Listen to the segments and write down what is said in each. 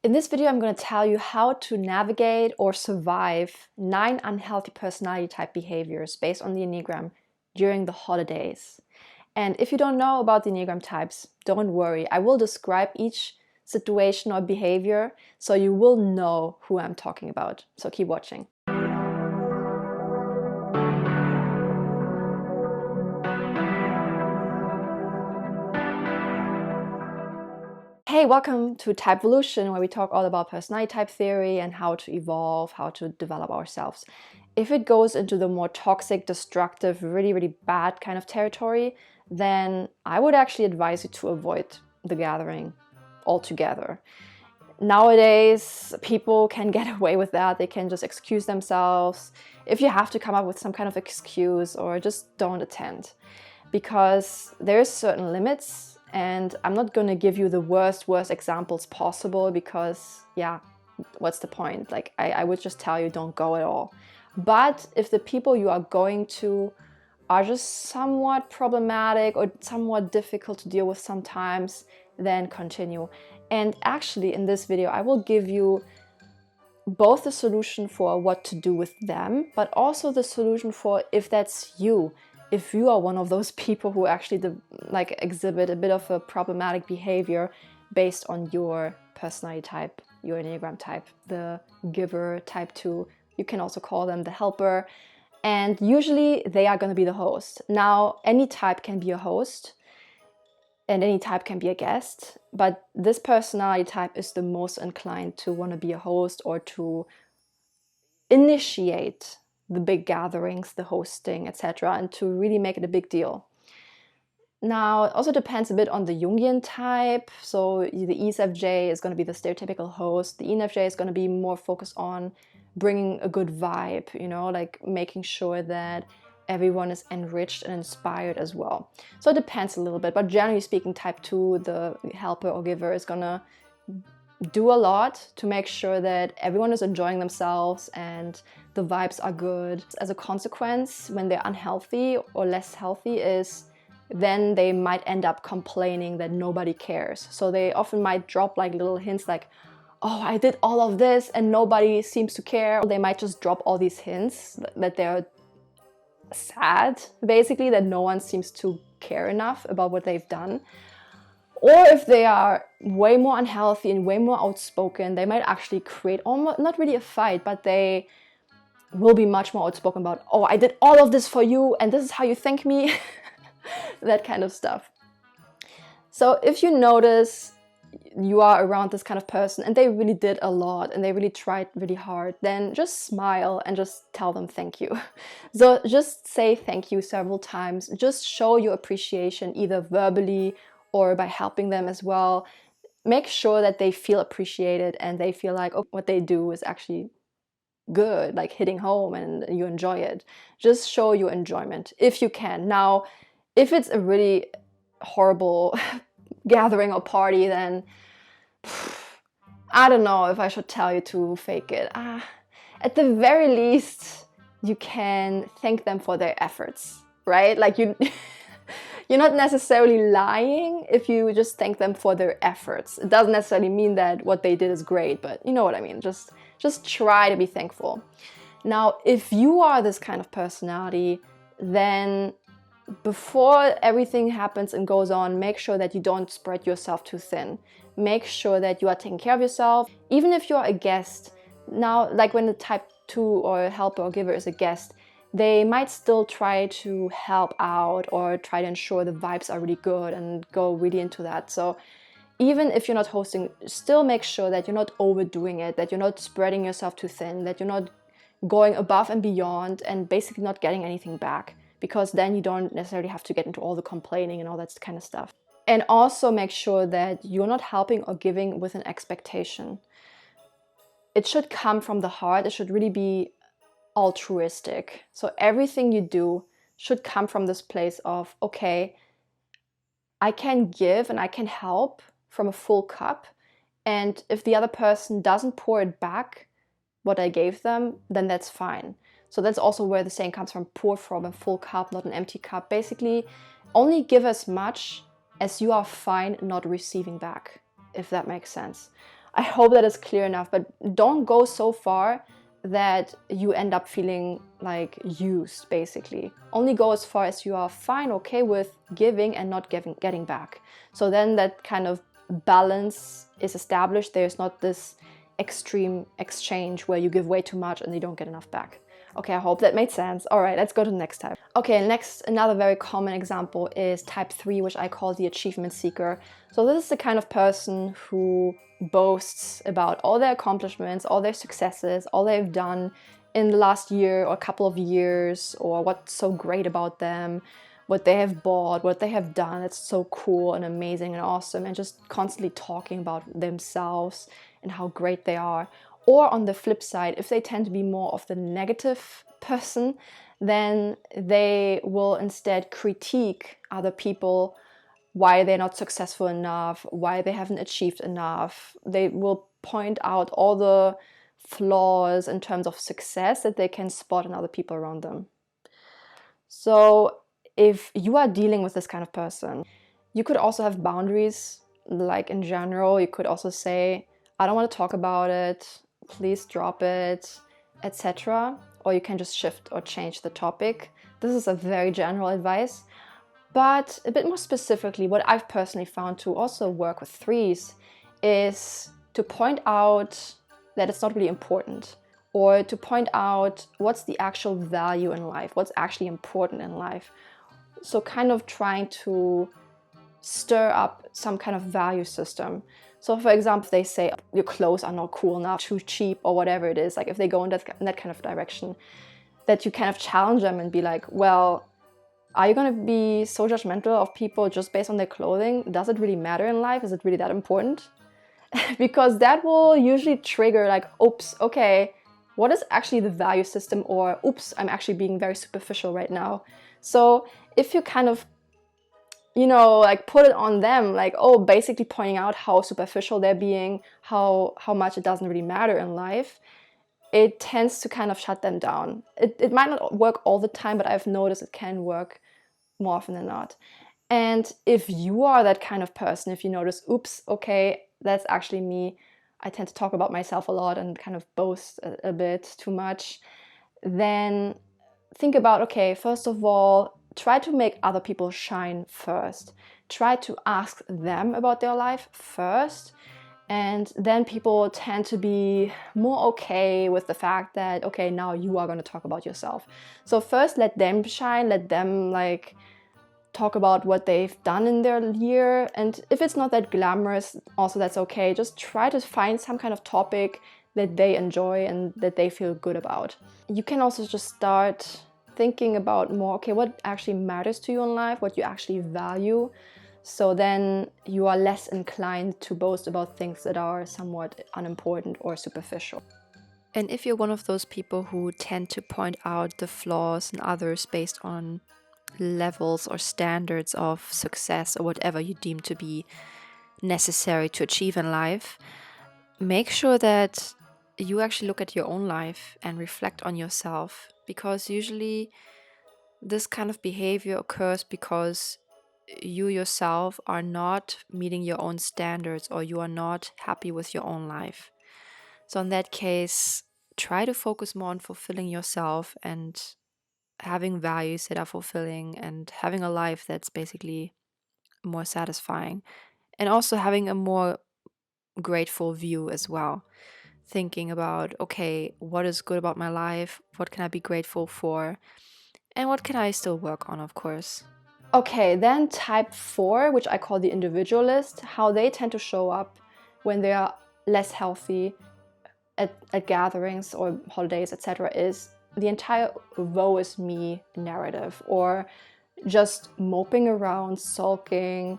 In this video, I'm going to tell you how to navigate or survive 9 unhealthy personality type behaviors based on the Enneagram during the holidays. And if you don't know about the Enneagram types, don't worry. I will describe each situation or behavior so you will know who I'm talking about. So keep watching. Hey, welcome to Type Evolution, where we talk all about personality type theory and how to evolve, how to develop ourselves. If it goes into the more toxic, destructive, really, really bad kind of territory, then I would actually advise you to avoid the gathering altogether. Nowadays, people can get away with that. They can just excuse themselves. If you have to come up with some kind of excuse, or just don't attend, because there's certain limits. And I'm not going to give you the worst examples possible because, yeah, what's the point? Like, I would just tell you don't go at all. But if the people you are going to are just somewhat problematic or somewhat difficult to deal with sometimes, then continue. And actually, in this video, I will give you both the solution for what to do with them, but also the solution for if that's you. If you are one of those people who actually exhibit a bit of a problematic behavior based on your personality type, your Enneagram type, the giver type 2, you can also call them the helper, and usually they are going to be the host. Now, any type can be a host and any type can be a guest, but this personality type is the most inclined to want to be a host or to initiate the big gatherings, the hosting, etc., and to really make it a big deal. Now, it also depends a bit on the Jungian type. So the ESFJ is going to be the stereotypical host. The ENFJ is going to be more focused on bringing a good vibe, like making sure that everyone is enriched and inspired as well. So it depends a little bit, but generally speaking, type 2, the helper or giver, is going to do a lot to make sure that everyone is enjoying themselves and the vibes are good. As a consequence, when they're unhealthy or less healthy, then they might end up complaining that nobody cares. So they often might drop like little hints like, oh, I did all of this and nobody seems to care. They might just drop all these hints that they're sad, basically, that no one seems to care enough about what they've done. Or if they are way more unhealthy and way more outspoken, they might actually create almost, not really a fight, but they will be much more outspoken about, oh, I did all of this for you and this is how you thank me, that kind of stuff. So if you notice you are around this kind of person and they really did a lot and they really tried really hard, then just smile and just tell them thank you. So just say thank you several times. Just show your appreciation either verbally or by helping them as well. Make sure that they feel appreciated and they feel like, oh, what they do is actually good, like hitting home and you enjoy it. Just show your enjoyment if you can. Now, if it's a really horrible gathering or party, then I don't know if I should tell you to fake it. At the very least, you can thank them for their efforts, right? Like you're not necessarily lying if you just thank them for their efforts. It doesn't necessarily mean that what they did is great, but you know what I mean. Just try to be thankful. Now, if you are this kind of personality, then before everything happens and goes on, make sure that you don't spread yourself too thin. Make sure that you are taking care of yourself. Even if you're a guest, now, like when the type 2 or helper or giver is a guest, they might still try to help out or try to ensure the vibes are really good and go really into that. So even if you're not hosting, still make sure that you're not overdoing it, that you're not spreading yourself too thin, that you're not going above and beyond and basically not getting anything back, because then you don't necessarily have to get into all the complaining and all that kind of stuff. And also make sure that you're not helping or giving with an expectation. It should come from the heart. It should really be altruistic. So everything you do should come from this place of, okay, I can give and I can help from a full cup, and if the other person doesn't pour it back what I gave them, then that's fine. So that's also where the saying comes from, pour from a full cup, not an empty cup. Basically, only give as much as you are fine not receiving back, if that makes sense. I hope that is clear enough, but don't go so far that you end up feeling like used, basically. Only go as far as you are fine, okay with giving and not getting back. So then that kind of balance is established. There's not this extreme exchange where you give way too much and you don't get enough back. Okay, I hope that made sense. All right, let's go to the next type. Okay, next, another very common example is type 3, which I call the achievement seeker. So this is the kind of person who boasts about all their accomplishments, all their successes, all they've done in the last year or a couple of years, or what's so great about them, what they have bought, what they have done. It's so cool and amazing and awesome, and just constantly talking about themselves and how great they are. Or on the flip side, if they tend to be more of the negative person, then they will instead critique other people, why they're not successful enough, why they haven't achieved enough. They will point out all the flaws in terms of success that they can spot in other people around them. So if you are dealing with this kind of person, you could also have boundaries. Like in general, you could also say, I don't want to talk about it, please drop it, etc. Or you can just shift or change the topic. This is a very general advice. But a bit more specifically, what I've personally found to also work with threes is to point out that it's not really important, or to point out what's the actual value in life, what's actually important in life. So kind of trying to stir up some kind of value system. So for example, they say your clothes are not cool enough, too cheap, or whatever it is, like if they go in that kind of direction, that you kind of challenge them and be like, well, are you going to be so judgmental of people just based on their clothing? Does it really matter in life? Is it really that important? Because that will usually trigger like, oops, okay, what is actually the value system? Or oops, I'm actually being very superficial right now. So if you kind of, like put it on them, like, oh, basically pointing out how superficial they're being, how much it doesn't really matter in life, it tends to kind of shut them down. It might not work all the time, but I've noticed it can work more often than not. And if you are that kind of person, if you notice, oops, okay, that's actually me, I tend to talk about myself a lot and kind of boast a bit too much, then think about, okay, first of all, try to make other people shine first. Try to ask them about their life first. And then people tend to be more okay with the fact that, okay, now you are going to talk about yourself. So first, let them shine, let them like talk about what they've done in their year. And if it's not that glamorous, also that's okay. Just try to find some kind of topic that they enjoy and that they feel good about. You can also just start thinking about more, okay, what actually matters to you in life, what you actually value. So then you are less inclined to boast about things that are somewhat unimportant or superficial. And if you're one of those people who tend to point out the flaws in others based on levels or standards of success or whatever you deem to be necessary to achieve in life, make sure that you actually look at your own life and reflect on yourself, because usually this kind of behavior occurs because you yourself are not meeting your own standards, or you are not happy with your own life. So in that case, try to focus more on fulfilling yourself and having values that are fulfilling and having a life that's basically more satisfying, and also having a more grateful view as well. Thinking about, okay, what is good about my life? What can I be grateful for? And what can I still work on, of course. Okay, then type 4, which I call the individualist, how they tend to show up when they are less healthy at gatherings or holidays, etc., is the entire woe is me narrative, or just moping around, sulking.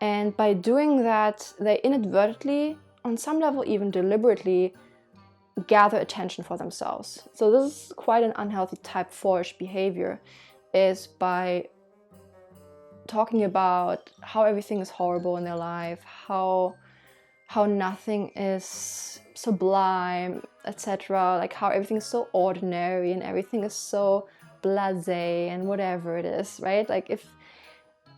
And by doing that, they inadvertently, on some level even deliberately, gather attention for themselves. So this is quite an unhealthy type 4-ish behavior, is by talking about how everything is horrible in their life, how nothing is sublime, etc. Like how everything is so ordinary and everything is so blasé and whatever it is, right? Like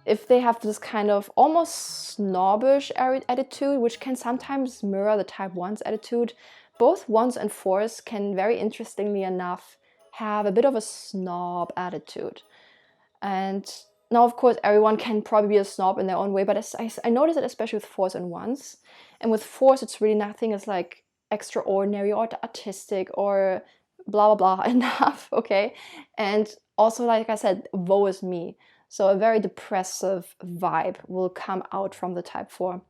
if they have this kind of almost snobbish attitude, which can sometimes mirror the type 1's attitude, both 1s and 4s can, very interestingly enough, have a bit of a snob attitude. And now, of course, everyone can probably be a snob in their own way, but I notice it especially with 4s and 1s. And with 4s, it's really nothing is like extraordinary or artistic or blah, blah, blah enough, okay? And also, like I said, woe is me. So a very depressive vibe will come out from the type 4.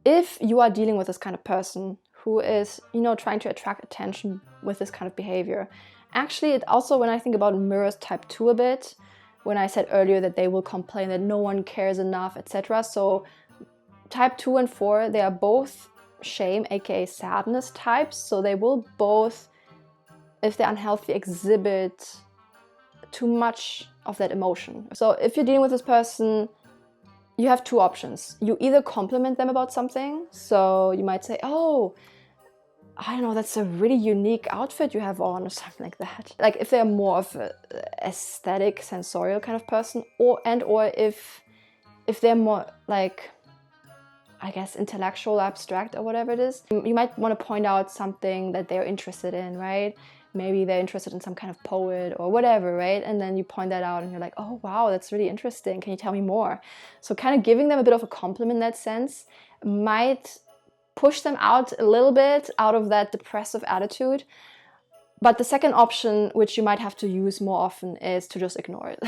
If you are dealing with this kind of person who is, trying to attract attention with this kind of behavior, actually, it also, when I think about mirrors type 2 a bit, when I said earlier that they will complain that no one cares enough, etc. So type 2 and 4, they are both shame, aka sadness types. So they will both, if they're unhealthy, exhibit too much of that emotion. So if you're dealing with this person, you have two options. You either compliment them about something. So you might say, oh, I don't know, that's a really unique outfit you have on, or something like that. Like if they're more of an aesthetic, sensorial kind of person, or if they're more like, I guess, intellectual, abstract, or whatever it is, you might want to point out something that they're interested in, right? Maybe they're interested in some kind of poet or whatever, right? And then you point that out and you're like, oh, wow, that's really interesting. Can you tell me more? So kind of giving them a bit of a compliment in that sense might push them out a little bit out of that depressive attitude. But the second option, which you might have to use more often, is to just ignore it.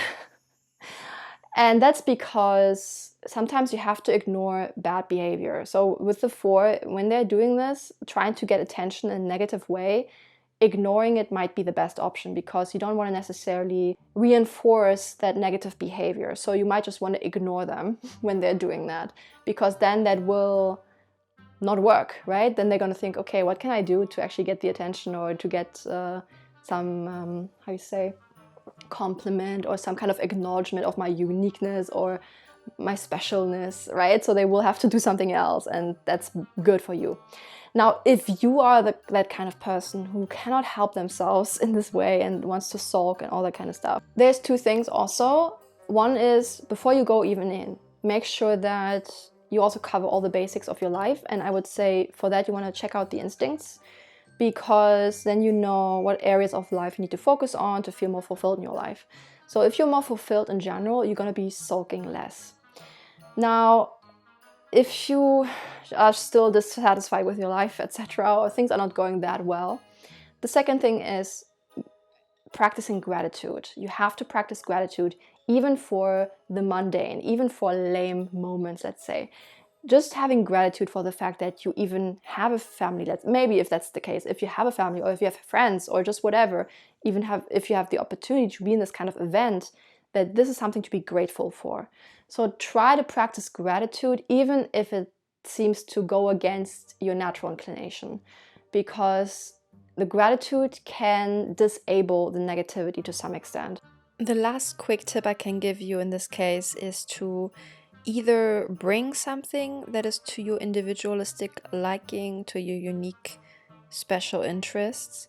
And that's because sometimes you have to ignore bad behavior. So with the 4, when they're doing this, trying to get attention in a negative way, ignoring it might be the best option, because you don't want to necessarily reinforce that negative behavior. So you might just want to ignore them when they're doing that, because then that will not work, right? Then they're going to think, okay, what can I do to actually get the attention, or to get some, compliment, or some kind of acknowledgement of my uniqueness or my specialness, right? So they will have to do something else, and that's good for you. Now, if you are that kind of person who cannot help themselves in this way and wants to sulk and all that kind of stuff, there's two things also. One is, before you go even in, make sure that you also cover all the basics of your life. And I would say for that, you want to check out the instincts, because then you know what areas of life you need to focus on to feel more fulfilled in your life. So if you're more fulfilled in general, you're going to be sulking less. Now, if you are still dissatisfied with your life, etc., or things are not going that well, the second thing is practicing gratitude. You have to practice gratitude even for the mundane, even for lame moments, let's say. Just having gratitude for the fact that you even have a family. Maybe if that's the case, if you have a family, or if you have friends, or just whatever, if you have the opportunity to be in this kind of event, that this is something to be grateful for. So try to practice gratitude, even if it seems to go against your natural inclination, because the gratitude can disable the negativity to some extent. The last quick tip I can give you in this case is to either bring something that is to your individualistic liking, to your unique special interests,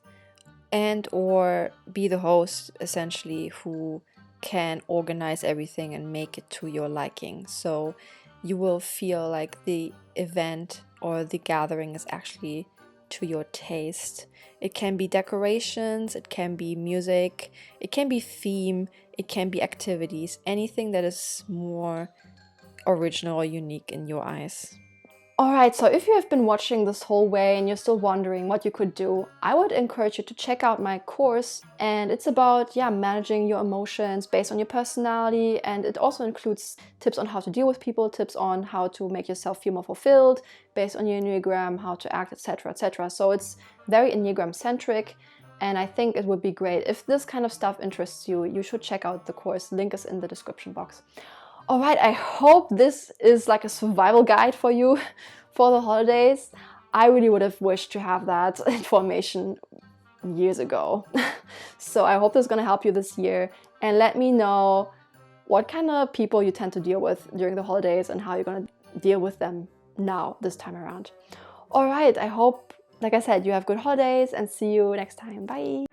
and or be the host, essentially, who can organize everything and make it to your liking. So you will feel like the event or the gathering is actually to your taste. It can be decorations, it can be music, it can be theme, it can be activities, anything that is more original or unique in your eyes. Alright, so if you have been watching this whole way and you're still wondering what you could do, I would encourage you to check out my course. And it's about, managing your emotions based on your personality. And it also includes tips on how to deal with people, tips on how to make yourself feel more fulfilled based on your Enneagram, how to act, etc., etc. So it's very Enneagram centric. And I think it would be great. If this kind of stuff interests you, you should check out the course. Link is in the description box. Alright, I hope this is like a survival guide for you for the holidays. I really would have wished to have that information years ago. So I hope this is going to help you this year. And let me know what kind of people you tend to deal with during the holidays and how you're going to deal with them now, this time around. Alright, I hope, like I said, you have good holidays, and see you next time. Bye!